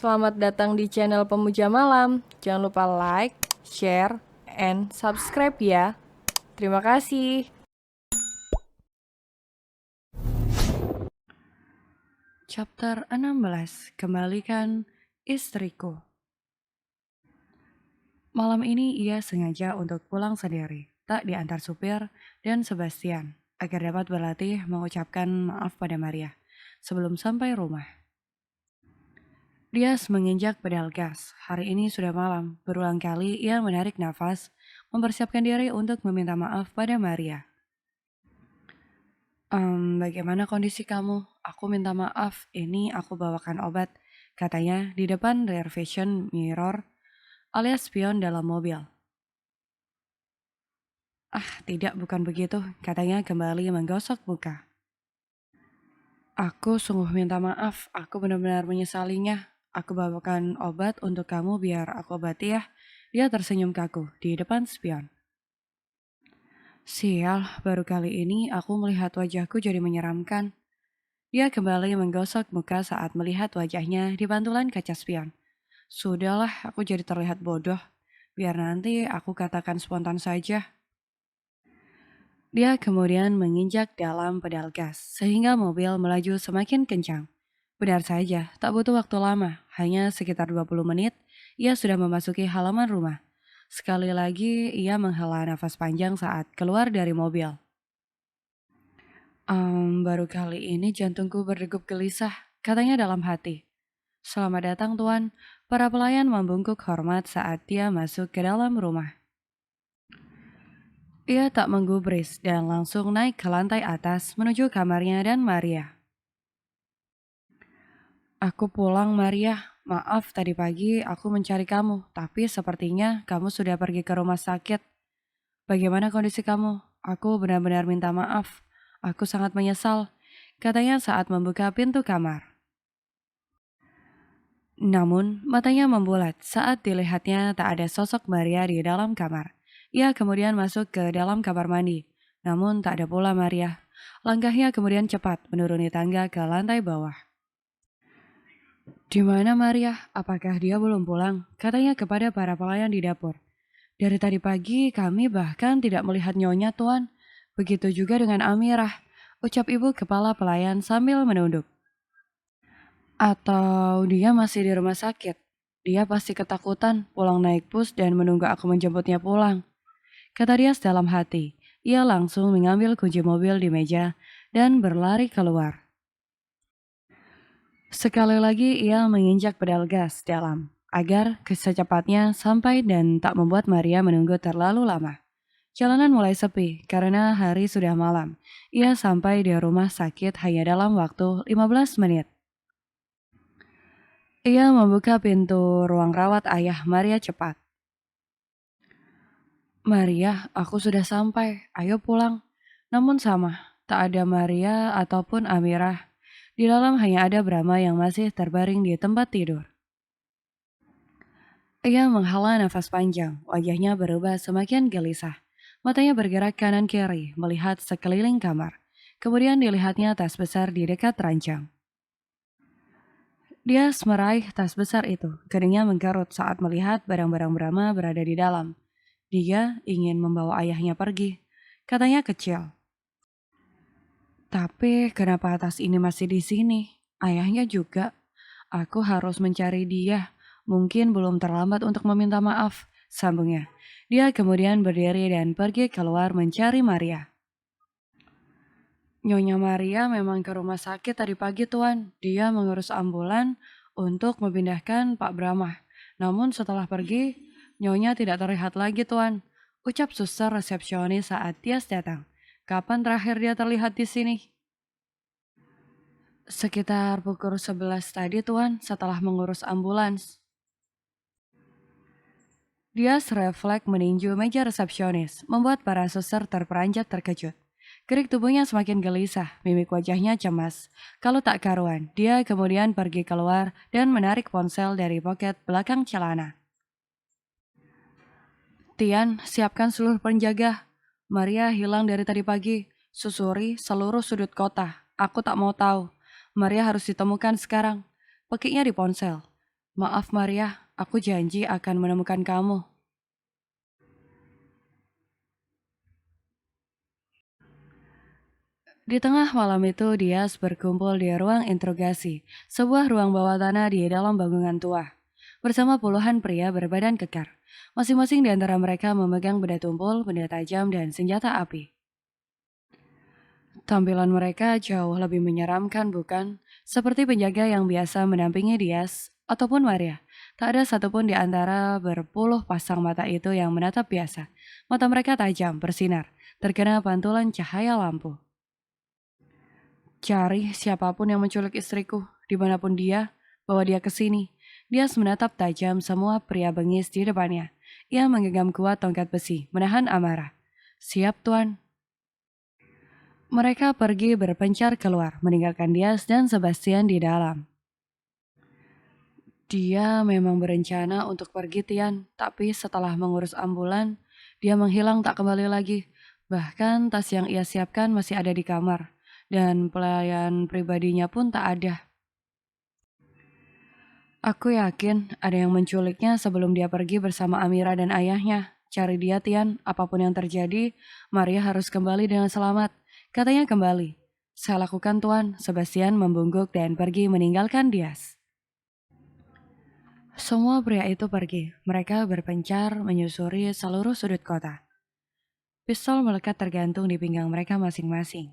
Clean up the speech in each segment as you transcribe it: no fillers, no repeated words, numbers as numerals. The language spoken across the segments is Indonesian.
Selamat datang di channel Pemuja Malam. Jangan lupa like, share, and subscribe ya. Terima kasih. Chapter 16. Kembalikan istriku. Malam ini ia sengaja untuk pulang sendiri, tak diantar supir dan Sebastian, agar dapat berlatih mengucapkan maaf pada Maria sebelum sampai rumah. Dia menginjak pedal gas. Hari ini sudah malam. Berulang kali ia menarik nafas, mempersiapkan diri untuk meminta maaf pada Maria. Bagaimana kondisi kamu? Aku minta maaf, ini aku bawakan obat, katanya di depan rear vision mirror alias spion dalam mobil. Ah, tidak, bukan begitu, katanya kembali menggosok muka. Aku sungguh minta maaf, aku benar-benar menyesalinya. Aku bawakan obat untuk kamu biar aku obati ya. Dia tersenyum kaku di depan spion. Sial, baru kali ini aku melihat wajahku jadi menyeramkan. Dia kembali menggosok muka saat melihat wajahnya di pantulan kaca spion. Sudahlah, aku jadi terlihat bodoh. Biar nanti aku katakan spontan saja. Dia kemudian menginjak dalam pedal gas, sehingga mobil melaju semakin kencang. Benar saja, tak butuh waktu lama, hanya sekitar 20 menit, ia sudah memasuki halaman rumah. Sekali lagi, ia menghela nafas panjang saat keluar dari mobil. Baru kali ini jantungku berdegup gelisah, katanya dalam hati. Selamat datang tuan, para pelayan membungkuk hormat saat dia masuk ke dalam rumah. Ia tak menggubris dan langsung naik ke lantai atas menuju kamarnya dan Maria. Aku pulang Maria, maaf tadi pagi aku mencari kamu, tapi sepertinya kamu sudah pergi ke rumah sakit. Bagaimana kondisi kamu? Aku benar-benar minta maaf, aku sangat menyesal, katanya saat membuka pintu kamar. Namun, matanya membulat saat dilihatnya tak ada sosok Maria di dalam kamar. Ia kemudian masuk ke dalam kamar mandi. Namun tak ada pula Maria. Langkahnya kemudian cepat menuruni tangga ke lantai bawah. Di mana Maria? Apakah dia belum pulang? Katanya kepada para pelayan di dapur. Dari tadi pagi kami bahkan tidak melihat nyonya tuan. Begitu juga dengan Amirah, ucap ibu kepala pelayan sambil menunduk. Atau dia masih di rumah sakit. Dia pasti ketakutan pulang naik bus dan menunggu aku menjemputnya pulang. Kata dia dalam hati. Ia langsung mengambil kunci mobil di meja dan berlari keluar. Sekali lagi ia menginjak pedal gas dalam agar secepatnya sampai dan tak membuat Maria menunggu terlalu lama. Jalanan mulai sepi karena hari sudah malam. Ia sampai di rumah sakit hanya dalam waktu 15 menit. Ia membuka pintu ruang rawat ayah Maria cepat. Maria, aku sudah sampai, ayo pulang. Namun sama, tak ada Maria ataupun Amirah. Di dalam hanya ada Brahma yang masih terbaring di tempat tidur. Ia menghela nafas panjang, wajahnya berubah semakin gelisah. Matanya bergerak kanan kiri, melihat sekeliling kamar. Kemudian dilihatnya tas besar di dekat ranjang. Dia meraih tas besar itu, keningnya mengkerut saat melihat barang-barang Brahma berada di dalam. Dia ingin membawa ayahnya pergi, katanya kecil. Tapi kenapa tas ini masih di sini? Ayahnya juga. Aku harus mencari dia. Mungkin belum terlambat untuk meminta maaf, sambungnya. Dia kemudian berdiri dan pergi keluar mencari Maria. Nyonya Maria memang ke rumah sakit tadi pagi tuan. Dia mengurus ambulan untuk memindahkan Pak Brahma. Namun setelah pergi, Nyonya tidak terlihat lagi tuan. Ucap suster resepsionis saat Tias datang. Kapan terakhir dia terlihat di sini? Sekitar pukul 11 tadi tuan setelah mengurus ambulans. Dia refleks meninju meja resepsionis, membuat para suster terperanjat terkejut. Gerik tubuhnya semakin gelisah, mimik wajahnya cemas. Kalau tak karuan, dia kemudian pergi keluar dan menarik ponsel dari poket belakang celana. Tian, siapkan seluruh penjaga. Maria hilang dari tadi pagi. Susuri seluruh sudut kota. Aku tak mau tahu. Maria harus ditemukan sekarang. Pekiknya di ponsel. Maaf Maria, aku janji akan menemukan kamu. Di tengah malam itu, Dias berkumpul di ruang interogasi, sebuah ruang bawah tanah di dalam bangunan tua, bersama puluhan pria berbadan kekar. Masing-masing di antara mereka memegang benda tumpul, benda tajam, dan senjata api. Tampilan mereka jauh lebih menyeramkan, bukan? Seperti penjaga yang biasa mendampingi Dias ataupun Maria. Tak ada satupun di antara berpuluh pasang mata itu yang menatap biasa. Mata mereka tajam, bersinar, terkena pantulan cahaya lampu. Cari siapapun yang menculik istriku, dimanapun dia, bawa dia ke sini. Dias menatap tajam semua pria bengis di depannya. Ia menggenggam kuat tongkat besi, menahan amarah. Siap, Tuan. Mereka pergi berpencar keluar, meninggalkan Dias dan Sebastian di dalam. Dia memang berencana untuk pergi, Tian, tapi setelah mengurus ambulan, dia menghilang tak kembali lagi. Bahkan tas yang ia siapkan masih ada di kamar, dan pelayan pribadinya pun tak ada. Aku yakin ada yang menculiknya sebelum dia pergi bersama Amira dan ayahnya. Cari dia, Tian, apapun yang terjadi, Maria harus kembali dengan selamat. Katanya kembali. Saya lakukan, Tuan. Sebastian membungkuk dan pergi meninggalkan Dias. Semua pria itu pergi. Mereka berpencar menyusuri seluruh sudut kota. Pistol melekat tergantung di pinggang mereka masing-masing.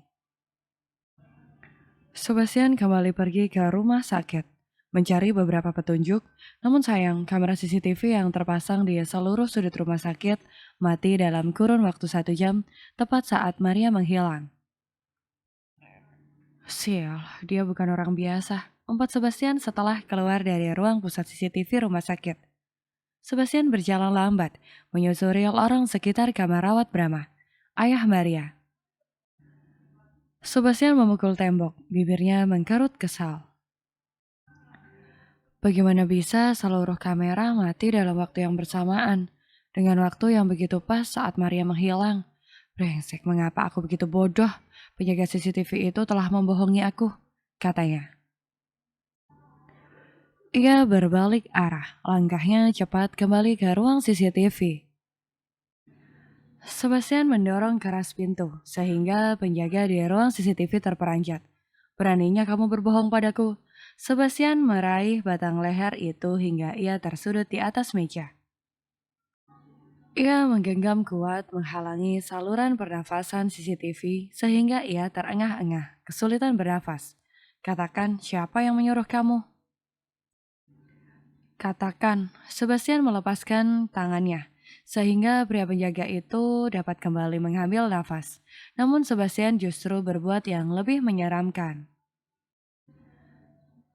Sebastian kembali pergi ke rumah sakit, mencari beberapa petunjuk, namun sayang kamera CCTV yang terpasang di seluruh sudut rumah sakit mati dalam kurun waktu 1 jam, tepat saat Maria menghilang. Sial, dia bukan orang biasa. Umpat Sebastian setelah keluar dari ruang pusat CCTV rumah sakit. Sebastian berjalan lambat, menyusuri lorong sekitar kamar rawat Brahma, ayah Maria. Sebastian memukul tembok, bibirnya mengkerut kesal. Bagaimana bisa seluruh kamera mati dalam waktu yang bersamaan, dengan waktu yang begitu pas saat Maria menghilang? Brengsek, mengapa aku begitu bodoh? Penjaga CCTV itu telah membohongi aku, katanya. Ia berbalik arah, langkahnya cepat kembali ke ruang CCTV. Sebastian mendorong keras pintu, sehingga penjaga di ruang CCTV terperanjat. Beraninya kamu berbohong padaku. Sebastian meraih batang leher itu hingga ia tersudut di atas meja. Ia menggenggam kuat menghalangi saluran pernafasan CCTV sehingga ia terengah-engah, kesulitan bernafas. Katakan, siapa yang menyuruh kamu? Katakan, Sebastian melepaskan tangannya, sehingga pria penjaga itu dapat kembali mengambil nafas. Namun Sebastian justru berbuat yang lebih menyeramkan.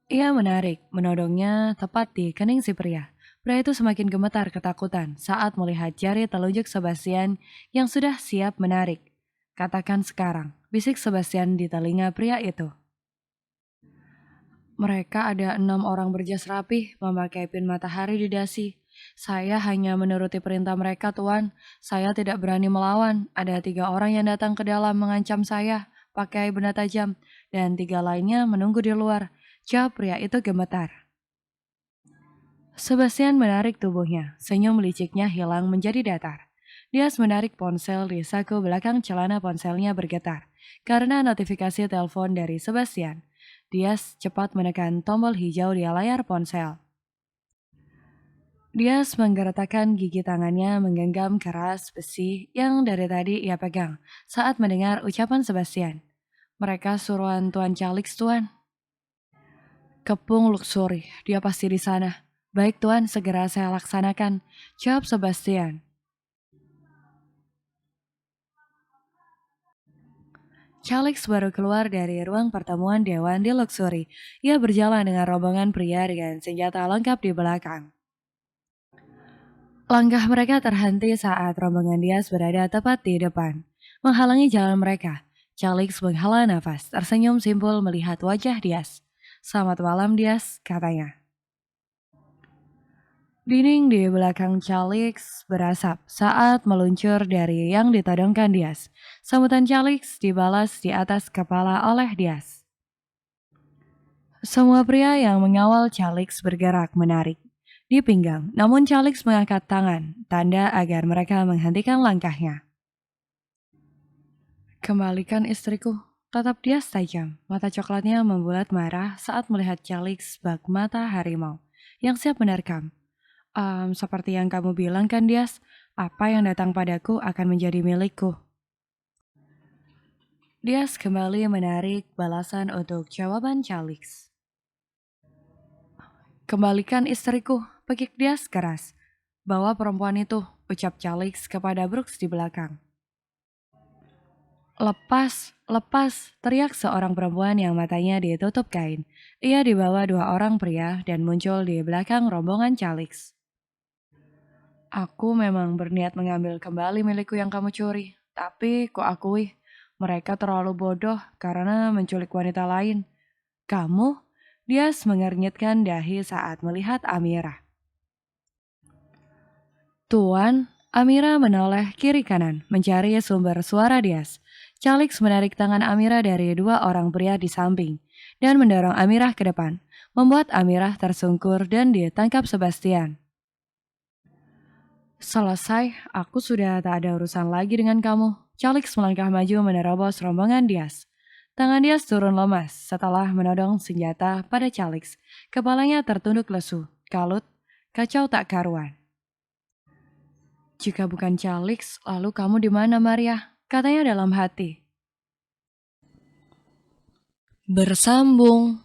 Ia menarik, menodongnya tepat di kening si pria. Pria itu semakin gemetar ketakutan saat melihat jari telunjuk Sebastian yang sudah siap menarik. Katakan sekarang, bisik Sebastian di telinga pria itu. Mereka ada 6 orang berjas rapih memakai pin matahari di dasi. Saya hanya menuruti perintah mereka, Tuan. Saya tidak berani melawan. Ada 3 orang yang datang ke dalam mengancam saya pakai benda tajam, dan 3 lainnya menunggu di luar. Jawab pria itu gemetar. Sebastian menarik tubuhnya, senyum liciknya hilang menjadi datar. Dias menarik ponsel di saku belakang celana, ponselnya bergetar karena notifikasi telepon dari Sebastian. Dias cepat menekan tombol hijau di layar ponsel. Dias menggeretakkan gigi tangannya menggenggam keras besi yang dari tadi ia pegang saat mendengar ucapan Sebastian. Mereka suruhan Tuan Calix, Tuan. Kepung Luxury, dia pasti di sana. Baik Tuan, segera saya laksanakan, jawab Sebastian. Calix baru keluar dari ruang pertemuan Dewan di Luxury. Ia berjalan dengan rombongan pria dengan senjata lengkap di belakang. Langkah mereka terhenti saat rombongan Dias berada tepat di depan, menghalangi jalan mereka. Calix menghela nafas, tersenyum simpul melihat wajah Dias. Selamat malam Dias, katanya. Dinding di belakang Calix berasap saat meluncur dari yang ditodongkan Dias. Sambutan Calix dibalas di atas kepala oleh Dias. Semua pria yang mengawal Calix bergerak menarik di pinggang, namun Calix mengangkat tangan, tanda agar mereka menghentikan langkahnya. Kembalikan istriku, tatap dia tajam. Mata coklatnya membulat marah saat melihat Calix bak mata harimau yang siap menerkam. Seperti yang kamu bilang kan, Dias, apa yang datang padaku akan menjadi milikku. Dias kembali menarik balasan untuk jawaban Calix. Kembalikan istriku, pekik Dias keras. Bawa perempuan itu, ucap Calix kepada Brooks di belakang. Lepas, lepas, teriak seorang perempuan yang matanya ditutup kain. Ia dibawa dua orang pria dan muncul di belakang rombongan Calix. Aku memang berniat mengambil kembali milikku yang kamu curi, tapi ku akui, mereka terlalu bodoh karena menculik wanita lain. Kamu? Dias mengernyitkan dahi saat melihat Amira. Tuan, Amira menoleh kiri kanan, mencari sumber suara Dias. Calix menarik tangan Amira dari dua orang pria di samping, dan mendorong Amira ke depan, membuat Amira tersungkur dan ditangkap Sebastian. Selesai, aku sudah tak ada urusan lagi dengan kamu. Calix melangkah maju menerobos rombongan Dias. Tangan Dias turun lemas setelah menodong senjata pada Calix. Kepalanya tertunduk lesu, kalut, kacau tak karuan. Jika bukan Calix, lalu kamu di mana, Maria? Katanya dalam hati. Bersambung.